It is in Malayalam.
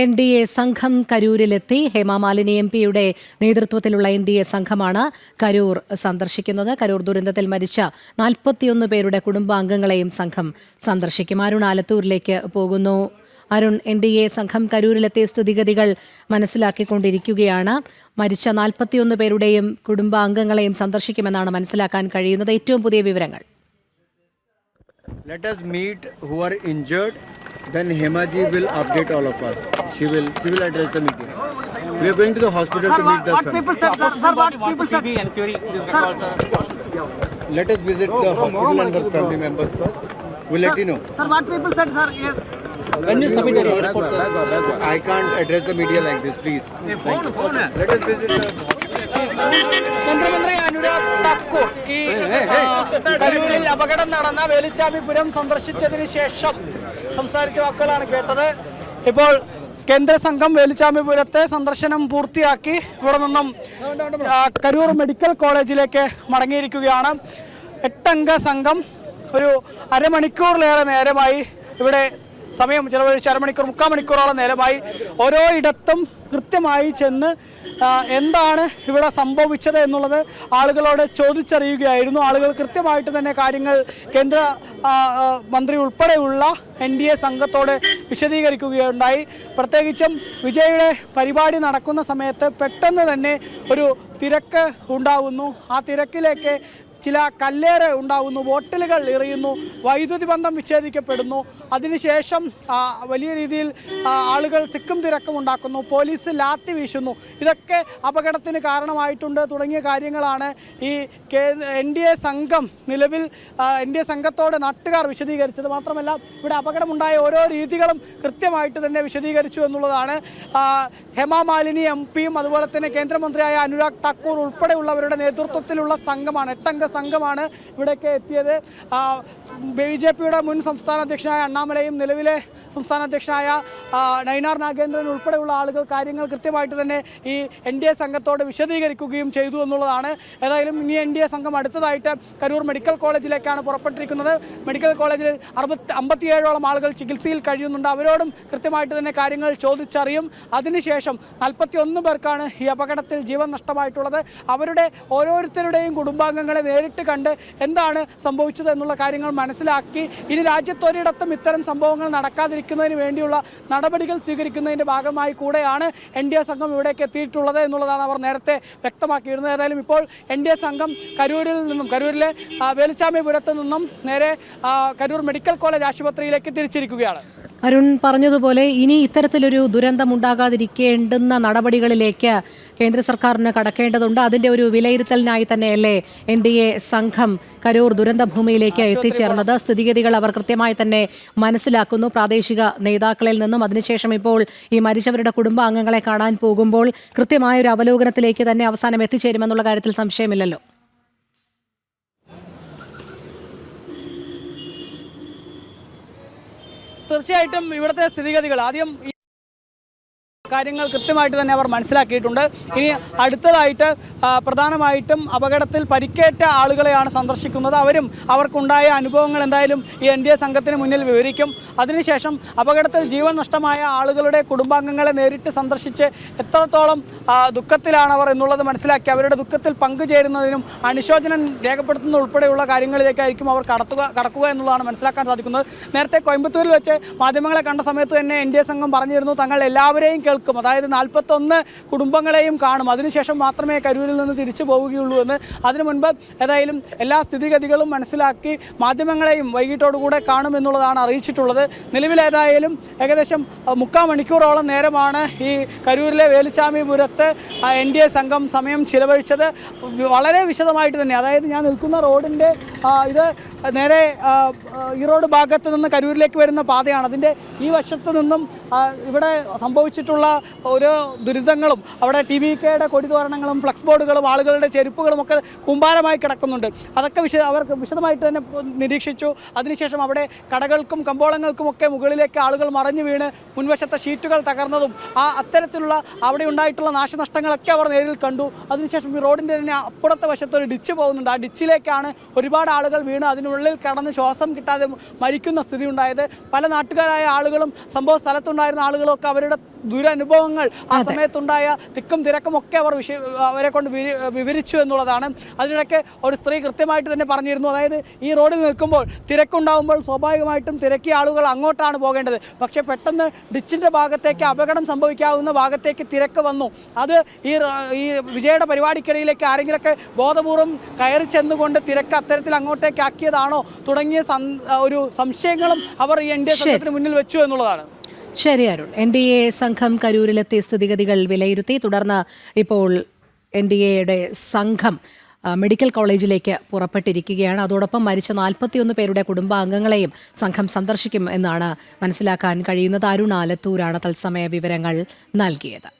NDA സംഘം കരൂരിലെത്തി. ഹേമാമാലിനി MP-യുടെ നേതൃത്വത്തിലുള്ള NDA സംഘമാണ് കരൂർ സന്ദർശിക്കുന്നത്. കരൂർ ദുരന്തത്തിൽ മരിച്ച 41 പേരുടെ കുടുംബാംഗങ്ങളെയും സംഘം സന്ദർശിക്കും. അരുൺ ആലത്തൂരിലേക്ക് പോകുന്നു. അരുൺ, NDA സംഘം കരൂരിലെത്തിയ സ്ഥിതിഗതികൾ മനസ്സിലാക്കിക്കൊണ്ടിരിക്കുകയാണ്. മരിച്ച 41 പേരുടെയും കുടുംബാംഗങ്ങളെയും സന്ദർശിക്കുമെന്നാണ് മനസ്സിലാക്കാൻ കഴിയുന്നത്. ഏറ്റവും പുതിയ വിവരങ്ങൾ. Let us meet who are injured. Then Hemaji will update all of us. She will address the media. We are going to the hospital to meet the family. Let us visit the hospital and the family members first. We'll let you know. Sir, what people said, sir? When you submit your report, sir? I can't address the media like this, please. Let us visit the കേന്ദ്രമന്ത്രി അനുരാഗ് താക്കൂർ ഈ കരൂരിൽ അപകടം നടന്ന വേലുച്ചാമിപുരം സന്ദർശിച്ചതിന് ശേഷം സംസാരിച്ച വാക്കുകളാണ് കേട്ടത്. ഇപ്പോൾ കേന്ദ്ര സംഘം വേലുച്ചാമിപുരത്തെ സന്ദർശനം പൂർത്തിയാക്കി ഇവിടെ നിന്നും കരൂർ മെഡിക്കൽ കോളേജിലേക്ക് മടങ്ങിയിരിക്കുകയാണ്. 8 അംഗ സംഘം ഒരു അരമണിക്കൂറിലേറെ നേരമായി ഇവിടെ സമയം ചിലവഴിച്ച് മുക്കാൽ മണിക്കൂറോളം നേരമായി ഓരോ ഇടത്തും കൃത്യമായി ചെന്ന് എന്താണ് ഇവിടെ സംഭവിച്ചത് എന്നുള്ളത് ആളുകളോട് ചോദിച്ചറിയുകയായിരുന്നു. ആളുകൾ കൃത്യമായിട്ട് തന്നെ കാര്യങ്ങൾ കേന്ദ്ര മന്ത്രി ഉൾപ്പെടെയുള്ള NDA സംഘത്തോട് വിശദീകരിക്കുകയുണ്ടായി. പ്രത്യേകിച്ചും വിജയുടെ പരിപാടി നടക്കുന്ന സമയത്ത് പെട്ടെന്ന് തന്നെ ഒരു തിരക്ക് ഉണ്ടാകുന്നു. ആ തിരക്കിലേക്ക് ചില കല്ലേറ് ഉണ്ടാകുന്നു, ബോട്ടിലുകൾ എറിയുന്നു, വൈദ്യുതി ബന്ധം വിച്ഛേദിക്കപ്പെടുന്നു. അതിനുശേഷം വലിയ രീതിയിൽ ആളുകൾ തിക്കും തിരക്കും ഉണ്ടാക്കുന്നു, പോലീസ് ലാത്തി വീശുന്നു. ഇതൊക്കെ അപകടത്തിന് കാരണമായിട്ടുണ്ട് തുടങ്ങിയ കാര്യങ്ങളാണ് ഈ NDA സംഘം നിലവിൽ NDA സംഘത്തോട് നാട്ടുകാർ വിശദീകരിച്ചത്. മാത്രമല്ല ഇവിടെ അപകടമുണ്ടായ ഓരോ രീതികളും കൃത്യമായിട്ട് തന്നെ വിശദീകരിച്ചു എന്നുള്ളതാണ്. ഹേമാമാലിനി MP-യും അതുപോലെ തന്നെ കേന്ദ്രമന്ത്രിയായ അനുരാഗ് താക്കൂർ ഉൾപ്പെടെയുള്ളവരുടെ നേതൃത്വത്തിലുള്ള സംഘമാണ്, 8 അംഗ സംഘമാണ് ഇവിടേക്ക് എത്തിയത്. BJP-യുടെ മുൻ സംസ്ഥാന അധ്യക്ഷനായ അണ്ണാമലയും നിലവിലെ സംസ്ഥാന അധ്യക്ഷനായ നയിനാർ നാഗേന്ദ്രൻ ഉൾപ്പെടെയുള്ള ആളുകൾ കാര്യങ്ങൾ കൃത്യമായിട്ട് തന്നെ ഈ NDA സംഘത്തോട് വിശദീകരിക്കുകയും ചെയ്തു എന്നുള്ളതാണ്. ഏതായാലും ഇനി NDA സംഘം അടുത്തതായിട്ട് കരൂർ മെഡിക്കൽ കോളേജിലേക്കാണ് പുറപ്പെട്ടിരിക്കുന്നത്. മെഡിക്കൽ കോളേജിൽ 57ഓളം ആളുകൾ ചികിത്സയിൽ കഴിയുന്നുണ്ട്. അവരോടും കൃത്യമായിട്ട് തന്നെ കാര്യങ്ങൾ ചോദിച്ചറിയും. അതിനുശേഷം 41 പേർക്കാണ് ഈ അപകടത്തിൽ ജീവൻ നഷ്ടമായിട്ടുള്ളത്. അവരുടെ ഓരോരുത്തരുടെയും കുടുംബാംഗങ്ങളെ നേരിട്ട് കണ്ട് എന്താണ് സംഭവിച്ചത് എന്നുള്ള കാര്യങ്ങൾ മനസ്സിലാക്കി ഇനി രാജ്യത്തൊരിടത്തും ഇത്തരം സംഭവങ്ങൾ നടക്കാതിരിക്കുന്നതിന് വേണ്ടിയുള്ള നടപടികൾ സ്വീകരിക്കുന്നതിൻ്റെ ഭാഗമായി കൂടെയാണ് NDA സംഘം ഇവിടേക്ക് എത്തിയിട്ടുള്ളത് എന്നുള്ളതാണ് അവർ നേരത്തെ വ്യക്തമാക്കിയിരുന്നത്. ഏതായാലും ഇപ്പോൾ NDA സംഘം കരൂരിലെ വേലുച്ചാമിപുരത്ത് നിന്നും നേരെ കരൂർ മെഡിക്കൽ കോളേജ് ആശുപത്രിയിലേക്ക് തിരിച്ചിരിക്കുകയാണ്. അരുൺ പറഞ്ഞതുപോലെ ഇനി ഇത്തരത്തിലൊരു ദുരന്തമുണ്ടാകാതിരിക്കേണ്ടുന്ന നടപടികളിലേക്ക് കേന്ദ്ര സർക്കാരിന് കടക്കേണ്ടതുണ്ട്. അതിന്റെ ഒരു വിലയിരുത്തലിനായി തന്നെയല്ലേ NDA സംഘം കരൂർ ദുരന്തഭൂമിയിലേക്ക് എത്തിച്ചേർന്നത്. സ്ഥിതിഗതികൾ അവർ കൃത്യമായി തന്നെ മനസ്സിലാക്കുന്നു പ്രാദേശിക നേതാക്കളിൽ നിന്നും. അതിനുശേഷം ഇപ്പോൾ ഈ മരിച്ചവരുടെ കുടുംബാംഗങ്ങളെ കാണാൻ പോകുമ്പോൾ കൃത്യമായ ഒരു അവലോകനത്തിലേക്ക് തന്നെ അവസാനം എത്തിച്ചേരുമെന്നുള്ള കാര്യത്തിൽ സംശയമില്ലല്ലോ. തീർച്ചയായിട്ടും ഇവിടുത്തെ സ്ഥിതിഗതികൾ ആദ്യം കാര്യങ്ങൾ കൃത്യമായിട്ട് തന്നെ അവർ മനസ്സിലാക്കിയിട്ടുണ്ട്. ഇനി അടുത്തതായിട്ട് പ്രധാനമായിട്ടും അപകടത്തിൽ പരിക്കേറ്റ ആളുകളെയാണ് സന്ദർശിക്കുന്നത്. അവരും അവർക്കുണ്ടായ അനുഭവങ്ങൾ എന്തായാലും ഈ NDA സംഘത്തിന് മുന്നിൽ വിവരിക്കും. അതിനുശേഷം അപകടത്തിൽ ജീവൻ നഷ്ടമായ ആളുകളുടെ കുടുംബാംഗങ്ങളെ നേരിട്ട് സന്ദർശിച്ച് എത്രത്തോളം ദുഃഖത്തിലാണ് അവർ എന്നുള്ളത് മനസ്സിലാക്കി അവരുടെ ദുഃഖത്തിൽ പങ്കുചേരുന്നതിനും അനുശോചനം രേഖപ്പെടുത്തുന്ന ഉൾപ്പെടെയുള്ള കാര്യങ്ങളിലേക്കായിരിക്കും അവർ കടക്കുക എന്നുള്ളതാണ് മനസ്സിലാക്കാൻ സാധിക്കുന്നത്. നേരത്തെ കോയമ്പത്തൂരിൽ വെച്ച് മാധ്യമങ്ങളെ കണ്ട സമയത്ത് തന്നെ NDA സംഘം പറഞ്ഞിരുന്നു തങ്ങൾ എല്ലാവരെയും കേൾക്കും, അതായത് 41 കുടുംബങ്ങളെയും കാണും, അതിനുശേഷം മാത്രമേ കരൂരിൽ നിന്ന് തിരിച്ചു പോവുകയുള്ളൂ എന്ന്. അതിനു മുൻപ് ഏതായാലും എല്ലാ സ്ഥിതിഗതികളും മനസ്സിലാക്കി മാധ്യമങ്ങളെയും വൈകിട്ടോടുകൂടെ കാണുമെന്നുള്ളതാണ് അറിയിച്ചിട്ടുള്ളത്. നിലവിലേതായാലും ഏകദേശം 3/4 മണിക്കൂറോളം നേരമാണ് ഈ കരൂരിലെ വേലുച്ചാമിപുരത്ത് NDA സംഘം സമയം ചിലവഴിച്ചത്. വളരെ വിശദമായിട്ട് തന്നെ, അതായത് ഞാൻ നിൽക്കുന്ന റോഡിൻ്റെ ഇത് നേരെ ഈറോഡ് ഭാഗത്ത് നിന്ന് കരൂരിലേക്ക് വരുന്ന പാതയാണ്. അതിൻ്റെ ഈ വശത്ത് നിന്നും ഇവിടെ സംഭവിച്ചിട്ടുള്ള ഓരോ ദുരിതങ്ങളും അവിടെ TVKയുടെ കൊടിതോരണങ്ങളും ഫ്ലക്സ് ബോർഡുകളും ആളുകളുടെ ചെരുപ്പുകളും ഒക്കെ കൂമ്പാരമായി കിടക്കുന്നുണ്ട്. അതൊക്കെ അവർക്ക് വിശദമായിട്ട് തന്നെ നിരീക്ഷിച്ചു. അതിനുശേഷം അവിടെ കടകൾക്കും കമ്പോളങ്ങൾക്കുമൊക്കെ മുകളിലേക്ക് ആളുകൾ മറഞ്ഞു വീണ് മുൻവശത്തെ ഷീറ്റുകൾ തകർന്നതും അത്തരത്തിലുള്ള അവിടെ ഉണ്ടായിട്ടുള്ള നാശനഷ്ടങ്ങളൊക്കെ അവർ നേരിൽ കണ്ടു. അതിനുശേഷം ഈ റോഡിൻ്റെ തന്നെ അപ്പുറത്തെ വശത്തൊരു ഡിച്ച് പോകുന്നുണ്ട്. ആ ഡിച്ചിലേക്കാണ് ഒരുപാട് ആളുകൾ വീണ് അതിനുള്ളിൽ കടന്ന് ശ്വാസം കിട്ടാതെ മരിക്കുന്ന സ്ഥിതി ഉണ്ടായത്. പല നാട്ടുകാരായ ആളുകളും സംഭവ സ്ഥലത്തുണ്ട് സമയത്തുണ്ടായിരുന്ന ആളുകളൊക്കെ അവരുടെ ദുരനുഭവങ്ങൾ ആ സമയത്തുണ്ടായ തിക്കും തിരക്കും ഒക്കെ അവരെ കൊണ്ട് വിവരിച്ചു എന്നുള്ളതാണ്. അതിനിടയ്ക്ക് ഒരു സ്ത്രീ കൃത്യമായിട്ട് തന്നെ പറഞ്ഞിരുന്നു, അതായത് ഈ റോഡിൽ നിൽക്കുമ്പോൾ തിരക്കുണ്ടാകുമ്പോൾ സ്വാഭാവികമായിട്ടും തിരക്കിയ ആളുകൾ അങ്ങോട്ടാണ് പോകേണ്ടത്. പക്ഷേ പെട്ടെന്ന് ഡിച്ചിൻ്റെ ഭാഗത്തേക്ക് അപകടം സംഭവിക്കാവുന്ന ഭാഗത്തേക്ക് തിരക്ക് വന്നു. അത് ഈ വിജയുടെ പരിപാടിക്കിടയിലേക്ക് ആരെങ്കിലൊക്കെ ബോധപൂർവം കയറി ചെന്നുകൊണ്ട് തിരക്ക് അത്തരത്തിൽ അങ്ങോട്ടേക്ക് ആക്കിയതാണോ തുടങ്ങിയ ഒരു സംശയങ്ങളും അവർ ഈ NDA സംഘത്തിന് മുന്നിൽ വെച്ചു എന്നുള്ളതാണ്. ശരി അരുൺ, NDA സംഘം കരൂരിലെത്തി സ്ഥിതിഗതികൾ വിലയിരുത്തി. തുടർന്ന് ഇപ്പോൾ NDAയുടെ സംഘം മെഡിക്കൽ കോളേജിലേക്ക് പുറപ്പെട്ടിരിക്കുകയാണ്. അതോടൊപ്പം മരിച്ച 41 പേരുടെ കുടുംബാംഗങ്ങളെയും സംഘം സന്ദർശിക്കും എന്നാണ് മനസ്സിലാക്കാൻ കഴിയുന്നത്. അരുൺ ആലത്തൂരാണ് തത്സമയ വിവരങ്ങൾ നൽകിയത്.